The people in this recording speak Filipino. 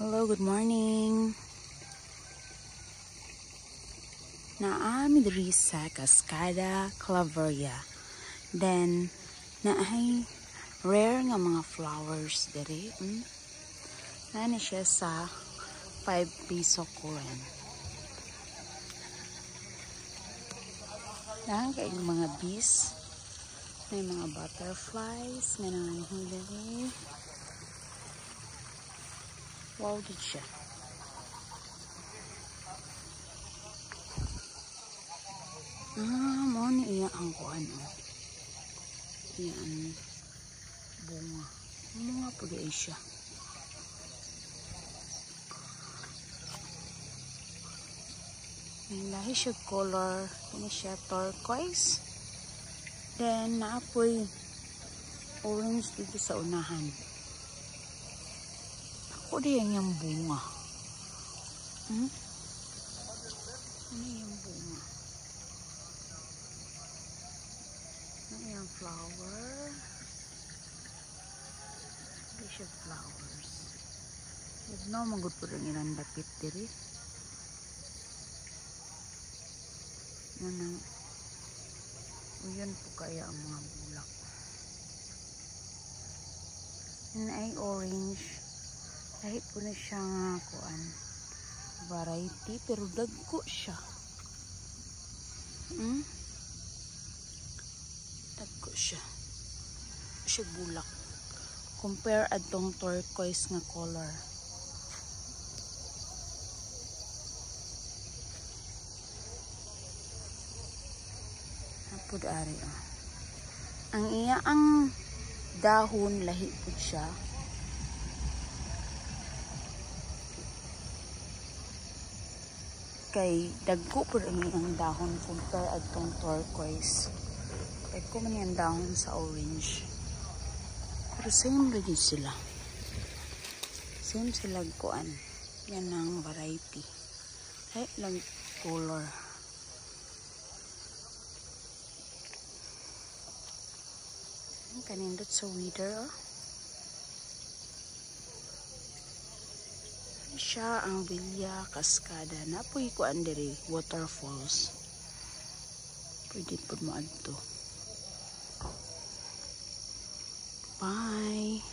Hello, good morning. Naami diri sa Cascada Claveria. Then naay rare nga mga flowers diri. Nani siya sa 5 piso coin. Yan kay mga bees. May mga butterflies, may nanganghang diri. Wow, did siya. Mo ni iya ang kuan. Yan. Bunga. Bunga po di siya. May lahi siya color. Ini siya turquoise. Then, naapoy orange dito sa unahan. Ako di yung bunga. Ano yung bunga? Ano yung flower? Hindi siya flowers. Huwag na magod po rin ilang dapit diri. Yan yun po kaya ang mga bulak. Yan ay orange. Kahit po na siya nga kuan. Variety. Pero dagko siya. Dagko siya. Siya bulak. Compare atong turquoise nga color. Pud ari ang iya ang dahon lahi pud siya. Kay dagko pud ang iyang dahon compare adtong turquoise. Dagko man yung dahon sa orange. Pero same lagi sila. Same sila kuan. Yan ang variety. Ay lang color. Kanindot sa wither. Siya ang Villa Cascada. Napoy ko andiri waterfalls. Pwede po mo adto. Bye.